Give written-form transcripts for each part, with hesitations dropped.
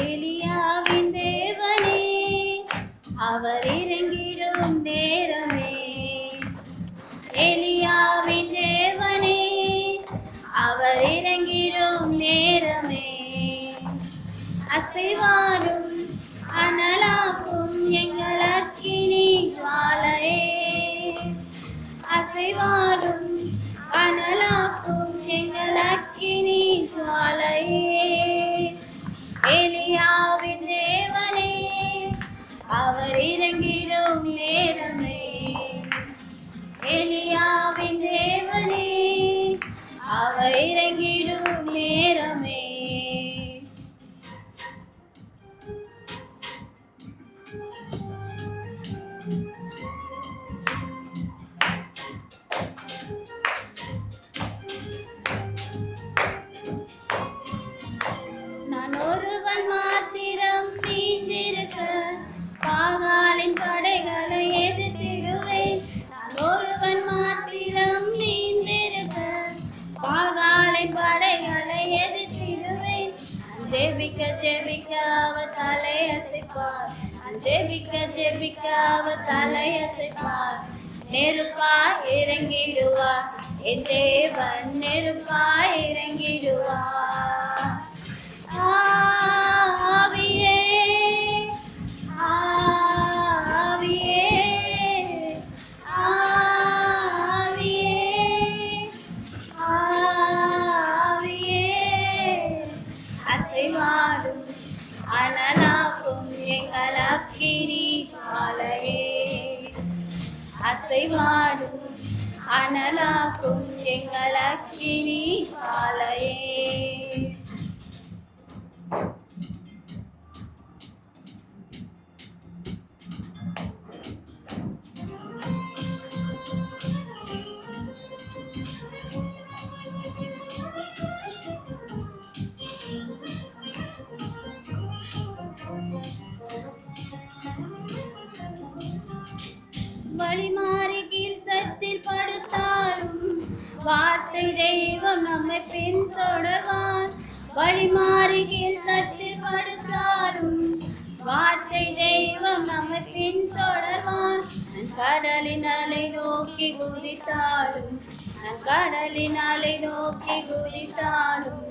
எலியாவின் தேவனே அவர் இறங்கிடும் நேரமே. எலியாவின் தேவனே அவர் இறங்கிடும் நேரமே. அசைவாடும் அனலாக்கும் எங்கள் அக்கினி ஜுவாலையே. அசைவாடும் அனலாக்கும் எங்கள் அக்கினி ஜுவாலையே. எலியாவின் தேவனே அவர் இறங்கிடும் நேரமே. எலியாவின் தேவனே அவர் இறங்கிடும் நேரமே. நான் ஒருவன் மாத்திரம் நீந்திருக்க பாகாலின் படைகளை எதிர்த்திடுவேன். நான் ஒருவன் மாத்திரம் நீந்திருக்க பாகாலின் படைகளை எதிர்த்திடுவேன். ஜெபிக்க ஜெபிக்க அவர் தலையசைப்பார். ஜெபிக்க ஜெபிக்க அவர் தலையசைப்பார். நெருப்பாய் இறங்கிடுவார் என் தேவன். நெருப்பாய் இறங்கிடுவார். ஆவியே ஆவியே ஆவியே ஆவியே. அசைவாடும் அனலாக்கும் எங்கள் அக்கினி ஜுவாலையே. அசைவாடும் அனலாக்கும் எங்கள் அக்கினி ஜுவாலையே. வழிமாறி கீழ்த்தத்தில் படுத்தாலும் வார்த்தை தெய்வம் நம்மை பின்தொடர்வான். வழிமாறி கீழ்த்தத்தில் படுத்தாலும் வார்த்தை தெய்வம் நம்மை பின்தொடர்வான். கடலின் அலை நோக்கி குதித்தாலும் கடலின் அலை நோக்கி குதித்தாலும்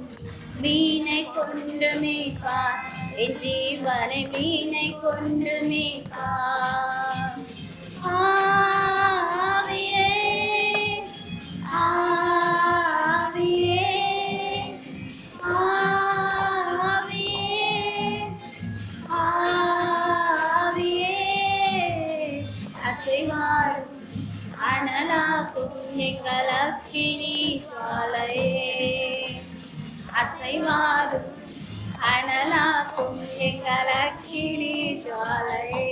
மீனை கொண்டு மீட்பார் என் ஜீவனை. மீனை கொண்டு மீட்பார். ஆவியே ஆவியே ஆவியே ஆவியே. அசைவாடும் அனலாக்கும் எங்கள் அக்கினி ஜுவாலையே. அசைவாடும் அனலாக்கும் எங்கள் அக்கினி ஜுவாலையே.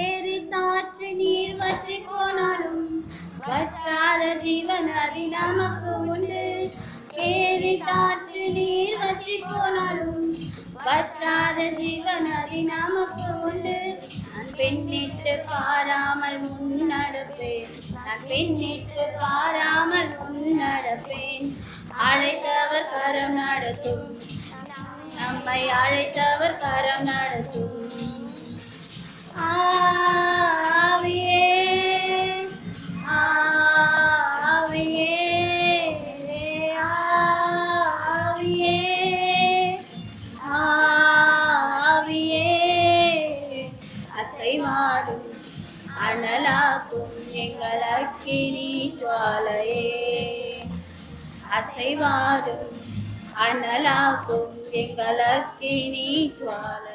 ஏரித்தாற்று நீர் வற்றி போனாலும் வற்றாத ஜீவன் நதி நமக்கு உண்டு. ஏரித்தாற்று நீர் வற்றி போனாலும் வற்றாத ஜீவன் நதி நமக்கு உண்டு. நான் பின்னிட்டு பாராமல் முன்னடப்பேன். நான் பின்னிட்டு பாராமல் முன்னடப்பேன். அழைத்தவர் கரம் நடத்தும். நம்மை அழைத்தவர் கரம் நடத்தும். ஆவியே ஆவியே அனலாக்கும் எங்கள் அக்கினி ஜுவாலையே அசைவாடும் அனலாக்கும் எங்கள் அக்கினி ஜுவாலை